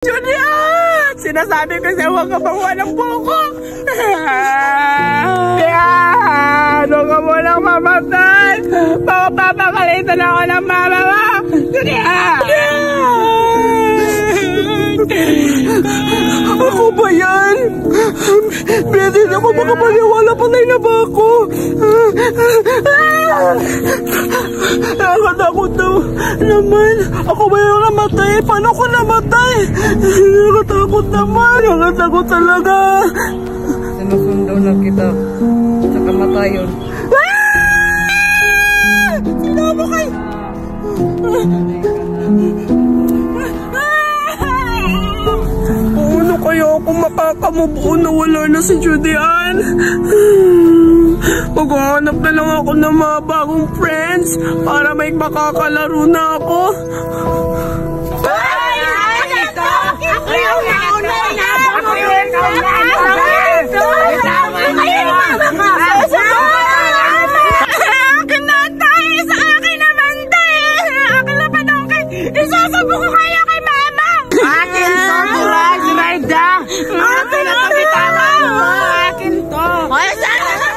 Julian! Sinasabi ko sa'yo, huwag ka bang ng buko. Huwag ka mo lang mamatay. Papapakalitan ako ng mama mo. Julian! Ako ba yan? Pwede na ako makapaniwala, patay na ba ako? Nakatakot daw naman. Ako ba yung namatay? Paano ko namatay? Nakatakot naman. Nakatakot talaga. Sinusundo na kita sa kamatayon. Sino mo kayo? Paano kaya ako makakamubuo na wala na si Julian? Maghahanap na lang ako ng mga bagong friends para may makakalaro na ako. Isasabi ko kaya kay mama! Akin to, Zuraida! Akin na to, bitawan mo! Akin to! Ay, sana ka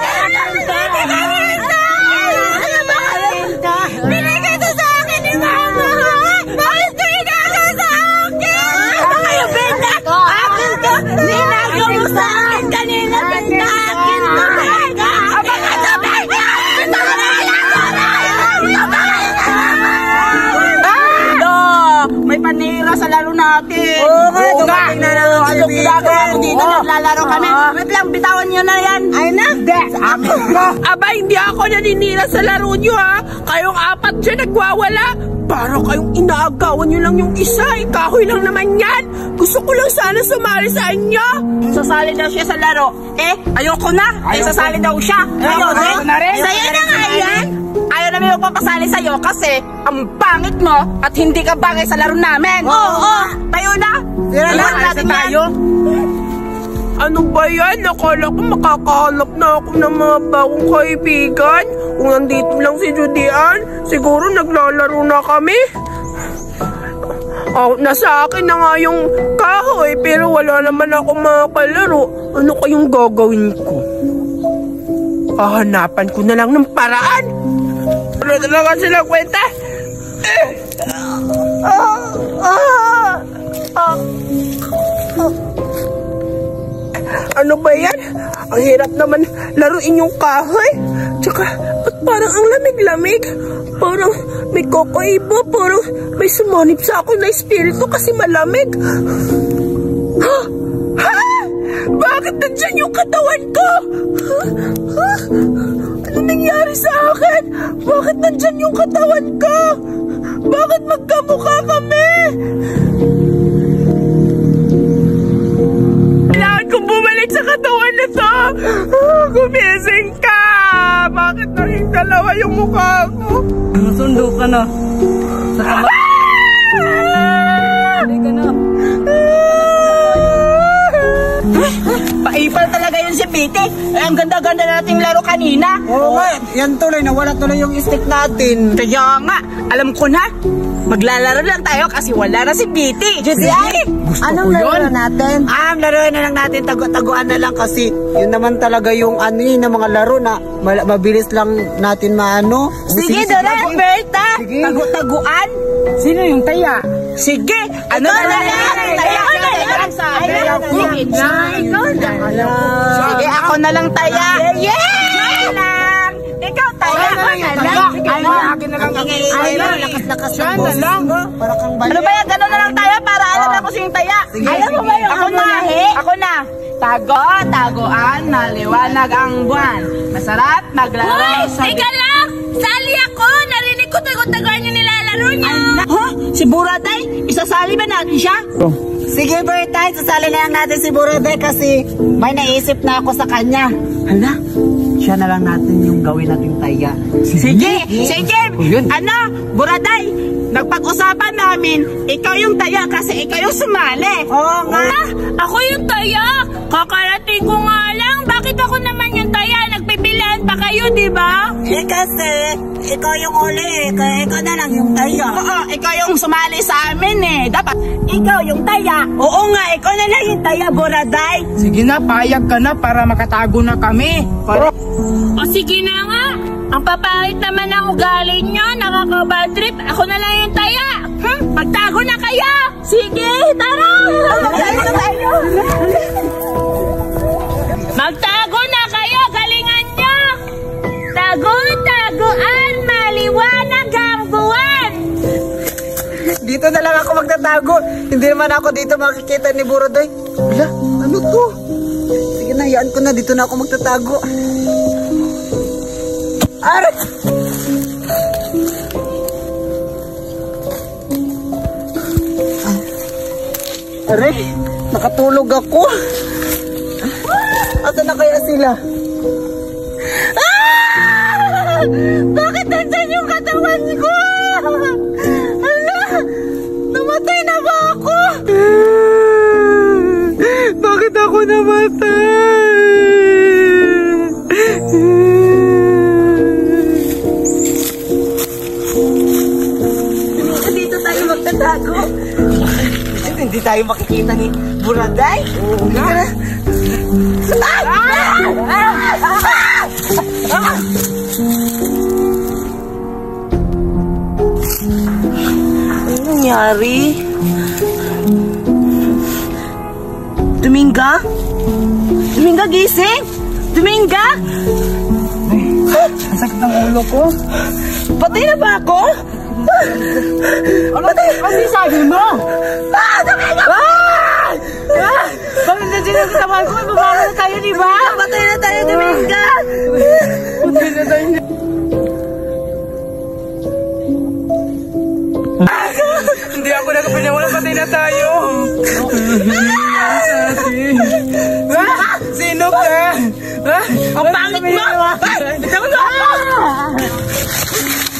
binigay to sa akin ni mama! Bakit ko inagaw sa akin? Kayo, Benda! Akin to! Ninagaw mo sa akin kanina, Benda! Akin to, Benda! Akin to, Benda! May panira sa laro natin. Oo nga, dumating na lang ang kaibigan. Dito naglalaro kami. Wait lang, bitawan nyo na yan. Ay na, aba, hindi ako naninira sa laro nyo ha. Kayong apat dyan nagwawala. Para kayong inaagawan nyo lang yung isa. Kahoy lang naman yan. Gusto ko lang sana sumali sa inyo. Sasali daw siya sa laro. Ayoko na. Sasali daw siya. Ayoko na rin. Sa'yo na nga yan. Ayaw namin magpapasali sa'yo kasi ang pangit mo at hindi ka bagay sa laro namin. Oo. Tayo na. Lahat natin tayo. Ano ba yan? Nakala ko makakahanap na ako ng mga bagong kaibigan. Kung nandito lang si Julian, siguro naglalaro na kami. Nasa akin na nga yung kahoy pero wala naman akong mga kalaro. Ano kayong gagawin ko? Hahanapan ko na lang ng paraan. Ano talaga silang kwenta? Ano ba yan? Ang hirap naman laruin yung kahoy. Tsaka, at parang ang lamig-lamig. Parang may kakaiba. Parang may sumanib sa akin na espiritu kasi malamig. Bakit nandyan yung katawan ko? Ano nangyari sa akin? Bakit nandyan yung katawan ko? Bakit magkamukha kami? Kailangan kong bumalik sa katawan na to. Gumising ka! Bakit naging dalawa yung mukha ko? Masundo ka na. Sa hindi ka na. Paipal talaga yun si Pete. Ang ganda-ganda nating laro kanina. Oo nga, yan tuloy, nawala tuloy yung stick natin. Kaya nga, alam ko na. Maglalaro lang tayo kasi wala na si Pete. Anong laro natin? Laro na lang natin, tago-taguan na lang kasi Yun naman talaga yung na mga laro na mabilis lang natin maano. Sige, Dora, Berta. Tago-taguan. Sino yung taya? Sige, ano na lang? Taya Sige, ako na lang taya. Ikaw taya. Akin na lang. Lakas-lakas lang. Para kang balik. Ano ba yan? Gano'n na lang tayo para alam na ko siyang taya. Alam mo ba yung ako na. Tago-taguan, maliwanag ang buwan. Masarap maglaro sa... Teka lang! Sali ako! Narinig ko tago-taguan yung nilalaro niya. Si Buraday? Isasali ba natin siya? Sige, Bertay, sasali na lang natin si Buraday kasi may naisip na ako sa kanya. Hala, siya na lang natin yung gawin nating taya. Sige! Buraday, nagpag-usapan namin, ikaw yung taya kasi ikaw yung sumali. Oo nga. Ako yung taya? Kakarating ko nga lang, bakit ako naman yung taya? Nagpipili Nagbibilan pa kayo, di ba? Kasi, ikaw yung uli kaya ikaw na lang yung taya. Oo, ikaw yung sumali sa amin Dapat, ikaw yung taya. Oo nga, ikaw na lang yung taya, Buraday. Sige na, payag ka na para makatago na kami. O sige na nga. Ang papangit naman ang ugali nyo, nakaka-bad trip. Ako na lang yung taya. Magtago na kayo. Sige, tara. Magtago na kayo, galingan nyo. Tago-taguan, maliwanag ang buwan. Dito na lang ako magtatago. Hindi naman ako dito makikita ni Buraday. Wala, ano to? Sige na, hayaan ko na. Dito na ako magtatago. Aray! Aray, nakatulog ako. Asan na kaya sila? Bakit nandyan yung katawan ko? Ala, namatay na ba ako? Bakit ako namatay? Dito tayo magtatago. Hindi tayo makikita ni Buraday. Oo nga. Ano nangyari? Dominga? Dominga, gising! Dominga! Ang sakit ng ulo ko. Patay na ba ako? Ano sabi mo? Dominga! Bakit na sila kasamahan ko? Babago na tayo, di ba? Patay na tayo, Dominga! Patay na tayo. Hindi ako nakapinawala, patay na tayo. Sino ka? Ang pangit mo! Bitaw na ako!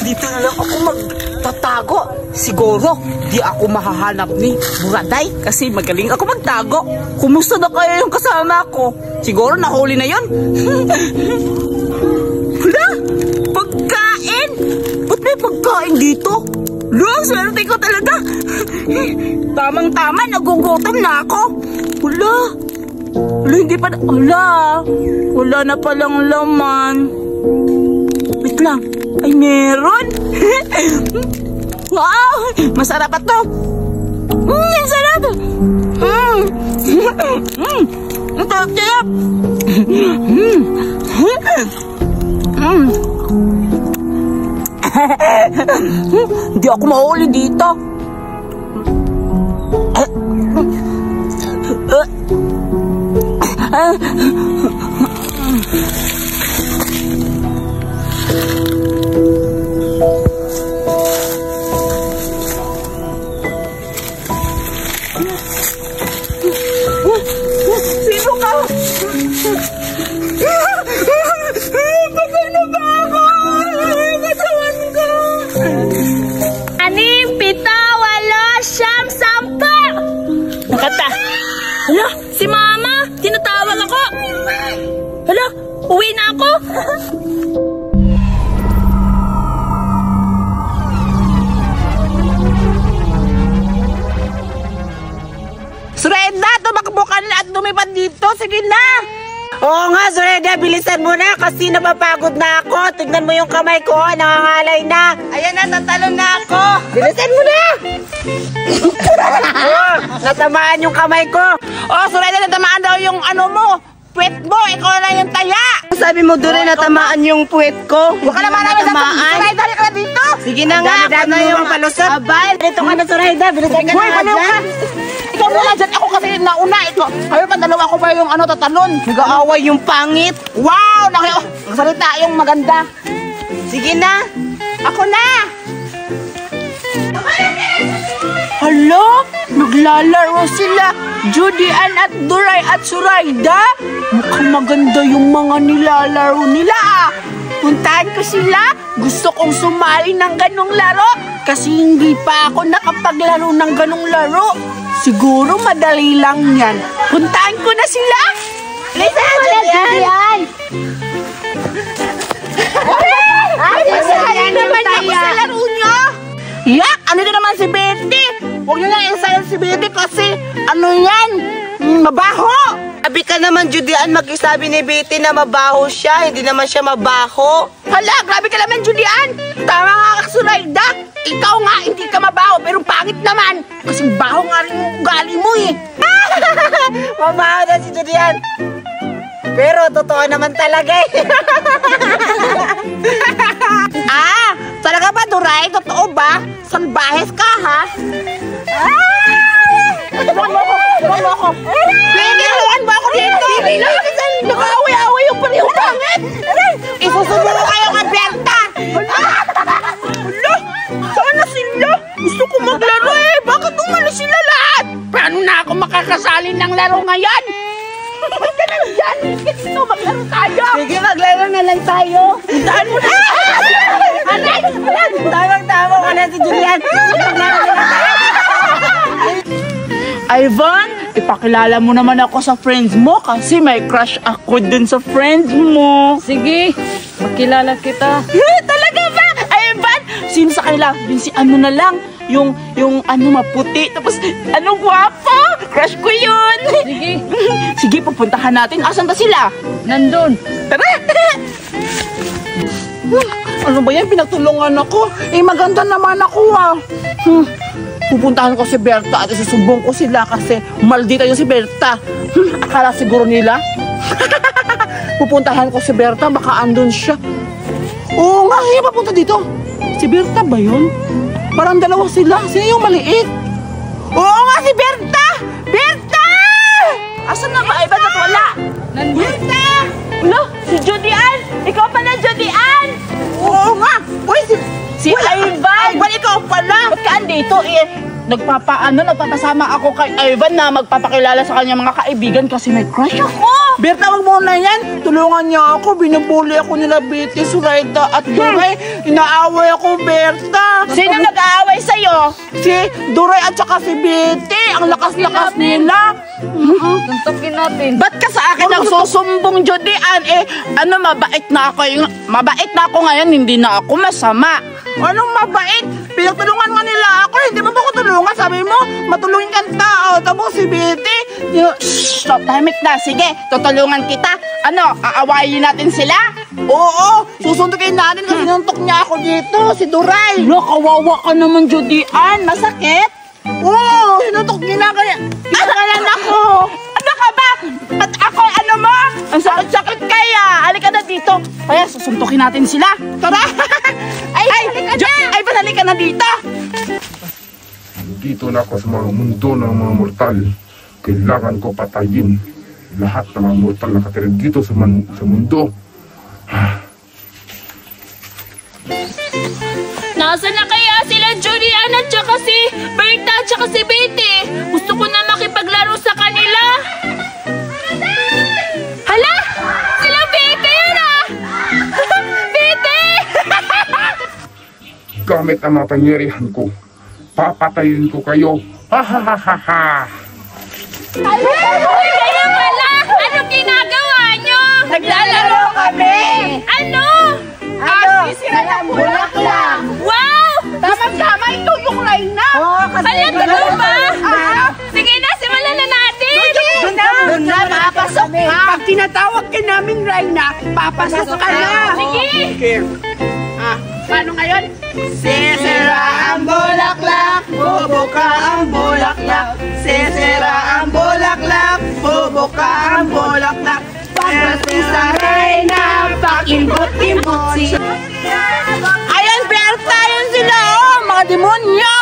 Dito na lang ako magtatago. Siguro, di ako mahahanap ni Buraday kasi magaling ako magtago. Kumusta na kaya yung kasama ko? Siguro nahuli na yun. Wala! Pagkain! Ba't may pagkain dito? Wala, swerte ko talaga. Tamang-tama, nagugutom na ako. Wala. Wala, hindi pa. Wala. Wala na palang laman. Wait lang. Ay, meron. Wow! Masarap ito. Ang sarap. Ang sarap. Hindi ako mahuli dito. Sino ka? Patay na ba ako? Katawan ko. 6, 7, 8, 9, 10. Nakata. Hala, si Mama. Tinatawag ako. Hala, uwi na ako. Surenda, tumakbo ka na at lumipad dito. Sige na. Oo nga, Sureda, bilisan mo na kasi napapagod na ako. Tignan mo yung kamay ko, nangangalay na. Ayan na, tatalon na ako. Bilisan mo na! Natamaan yung kamay ko. Oh, Sureda, natamaan daw yung ano mo. Puwet mo, ikaw na yung taya. Sabi mo doon rin natamaan yung puwet ko. Huwag ka naman namin natamaan. Sureda, ka na dito. Sige na nga, ako na yung palusot. Abay, dito ka na, Sureda. Bilisan ka Hoy, na baliw ka. dyan. Ikaw muna dyan. Ako kasi nauna. Ito. Kayo pa, dalawa ko pa yung ano, tatalon. Nag-aaway yung pangit. Wow! Salita yung maganda. Sige na. Ako na! Hala, naglalaro sila. Judy Ann at Duray at Surayda. Mukhang maganda yung mga nilalaro nila ah. Puntahan ko sila. Gusto kong sumali ng ganong laro. Kasi hindi pa ako nakapaglaro ng ganong laro. Siguro madali lang yan. Puntahan ko na sila. Bilisan mo na, Judy Ann. Yak! Ano din naman si Betty? Huwag nyo nang isayan si Betty kasi ano yan? Mabaho! Sabi ka naman, Judian, magkisabi ni Betty na mabaho siya. Hindi naman siya mabaho. Hala, grabe ka naman, Julian! Tama nga ka, Surayda! Ikaw nga, hindi ka mabaho, pero pangit naman! Kasi baho nga rin yung ugali mo eh! Mabaho na si Judian. Pero totoo naman talaga eh. Talaga ba, Duray? Totoo ba? Salbahes ka, ha? Tulungan mo ako! Tulungan mo ako dito! Nag-aaway-aaway yung pala yung pangit! Isusubo ko kayo kay Berta! Hala! Saan na sila? Gusto ko maglaro eh! Bakit umalis sila lahat? Paano na ako makakasali ng laro ngayon? Ba't ka nandyan? Dito, maglaro tayo! Sige, maglaro na lang tayo. Puntahan mo na! Tamang-tama ka na si Julian. Maglaro na lang tayo. Ivan, ipakilala mo naman ako sa friends mo kasi may crush ako dun sa friends mo. Sige, makilala kita. Talaga ba? Ivan, sino sa kanila? Yung si ano na lang, yung ano maputi, tapos ano gwapo. Crush ko yun. Sige. Sige, pupuntahan natin. Asan ba sila? Nandun. Tara! Ano ba yan? Pinagtulungan ako. Maganda naman ako Pupuntahan ko si Berta at isusumbong ko sila kasi maldita yung si Berta. Akala siguro nila. Pupuntahan ko si Berta, baka andun siya. Oo nga, siya papunta dito. Si Berta ba yun? Parang dalawa sila. Sino yung maliit? Oo nga, si Berta! Berta! Asan na ba? Iba na't wala. Berta! Ano? Si Judian! Ikaw pala, Judian! Oo nga! Uy, si Ivan! Ivan, ikaw pala! Ba't ka andito nagpapasama ako kay Ivan na magpapakilala sa kanya mga kaibigan kasi may crush ako! Berta, wag mo na yan! Tulungan niya ako, binubuli ako nila Betty, Surayda at Duray. Inaaway ako, Berta! Sino nag-aaway sa'yo? Si Duray at saka si Betty! Ang lakas-lakas nila! Tuntukin natin. Ba't ka sa akin nagsusumbong, Judian? Mabait na ako. Mabait na ako ngayon, hindi na ako masama. Anong mabait? Pinagtulungan nga nila ako. Hindi mo ba ako tulungan? Sabi mo, matulungin kang tao. Tapos si Betty. Stop, tahimik na. Sige, tutulungan kita. Aawayin natin sila? Oo, susundukin natin kasi nuntok niya ako dito. Si Duray. Kawawa ka naman, Judian. Masakit? Oo, sinuntok ginagalan ako. Ano ka ba? Ba't ako, mo? Ang sakit-sakit kaya. Halika na dito. Kaya susuntukin natin sila. Tara. Ay, halika na dito. Dito na ako sa mga mundo ng mga mortal. Kailangan ko patayin lahat ng mga mortal na nakatira dito sa mundo. Nasaan na kaya sila Julian at saka si Berta at saka si Betty? Gusto ko na makipaglaro sa kanila. Hala! Sila Betty yun Betty! Gamit ang mapangyarihan ko, papatayin ko kayo. Ha ha ha ha ha! Kaya pala! Anong ginagawa nyo? Naglalaro kami. Ano? Bulaklak. Wow! Tama-tama, ito yung Reyna. Oo, kasi Talaga ba? Sige na, simulan na natin! Doon na, papasok ka. Pag tinatawag ka namin Reyna, papasok ka na. Sige! Paano ngayon? Sisira ang bulaklak, bubuka ang bulaklak. Sisira ang bulaklak, bubuka ang bulaklak. Pagdating sa Reyna, pakimbot-kimbot si... Ayan, Berta, yun sila, mga demonyo.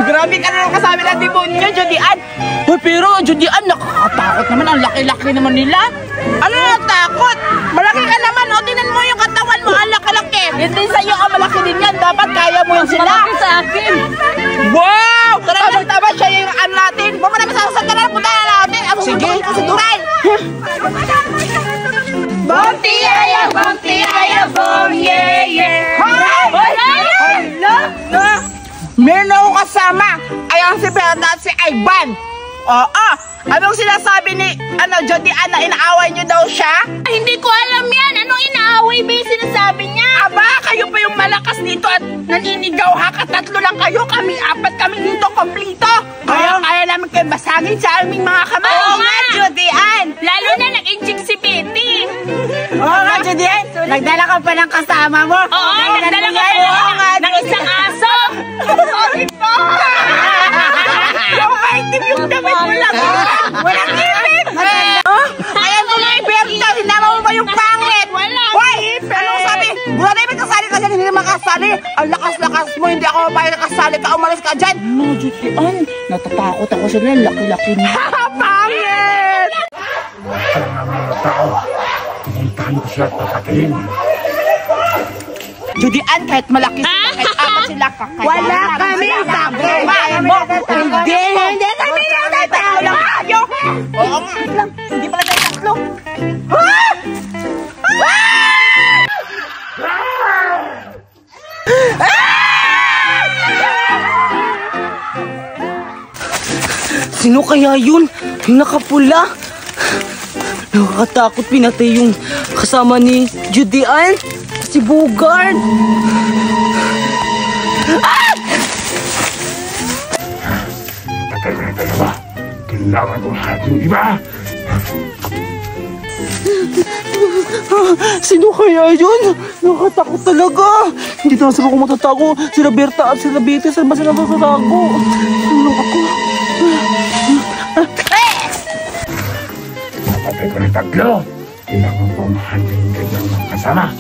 Grabe ka naman kasabi ng demonyo, Judian. Pero, Judian, nakakatakot naman. Ang laki-laki naman nila. Ano natakot? Malaki ka naman, tinan mo yung katawan mo, ang laki-laki. Hindi sa'yo, malaki din yan. Dapat kaya mo yun sila. Malaki sa akin! Wow! Tama siya yung ano natin. Huwag mo naman sa ka na, punta na natin. Sige, si Duray. Bonti aya, bom, yeah, yeah. Meron akong kasama. Ayan si Berta at si Ivan. Anong sinasabi ni, Jody Ann, na inaaway niyo daw siya? Hindi ko alam yan. Anong inaaway ba yung sinasabi niya? Aba, kayo pa yung malakas dito at naninigaw ha. Katatlo lang kayo, kami apat kami dito, komplito. Kaya namin kayo basagin sa aming mga kamay. Oo nga, Jody Ann. Lalo na nag-injik si Betty. Oo nga, Jody Ann. Nagdala ka pa ng kasama mo. Oo, nagdala ka pa ng isang aso. Bakit mo? Yung maitim yung damit mo lang. Walang ipin. Ayan mo nga, Berta. Sinama mo ba yung pangit? Wala. Hoy, anong sabi? Buwan na kasali ka dyan, hindi na makasali. Ang lakas-lakas mo, hindi ako mapayag nakasali ka. Umalis ka dyan. Jody Ann, natatakot ako sa laki-laki niya. Pangit! Ang mga tao, pumuntahan ko siya at papatayin. Jody Ann, kahit malaki sila, kahit apat sila, wala kami sabi. Hindi kami yung tatalo. Oo nga lang, hindi pala tayo tatlo. Sino kaya yun? Yung nakapula? Nakakatakot, pinatay yung kasama ni Jody Ann. Si Bogart. Patay ko na dalawa. Kailangan ko lahat yung iba. Sino kaya yun? Nakakatakot talaga. Hindi na sila ko matatago. Sila Berta at sila Betty. Saan ba sila matatago? Tulong ako. Patay ko na tatlo. Kailangan ko lahat yung kanyang mga kasama.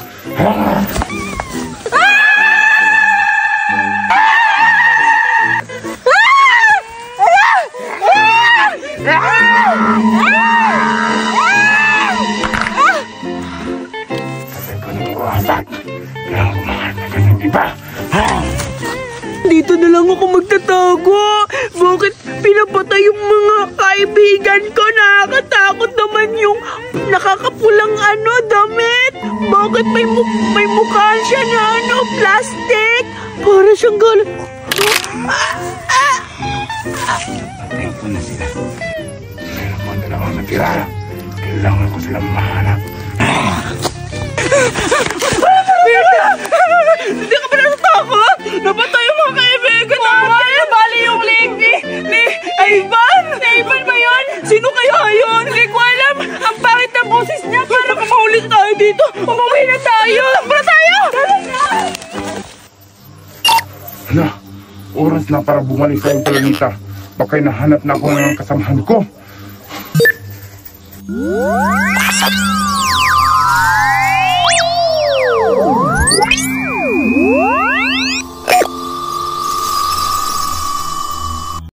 Dito na lang ako magtatago. Bakit pinapatay yung mga kaibigan ko? Nakakatakot naman yung nakakapulang damit. Bakit may mukha siya na plastic? Para siyang galing. Patayin ko na sila. Meron pa dalawang natira. Kailangan ko silang mahanap. Hindi ka ba natatakot? Napatay yung mga kaibigan natin. Bali yung leg ni Ivan. Si Ivan ba yun? Sino kaya yun? Hindi ko alam. Ang pangit na boses niya. Para kung mahuli tayo dito, umuwi na tayo. Takbo na tayo! Hala, oras na para bumalik sa yung planeta. Baka nahanap na ako ng kasamahan ko.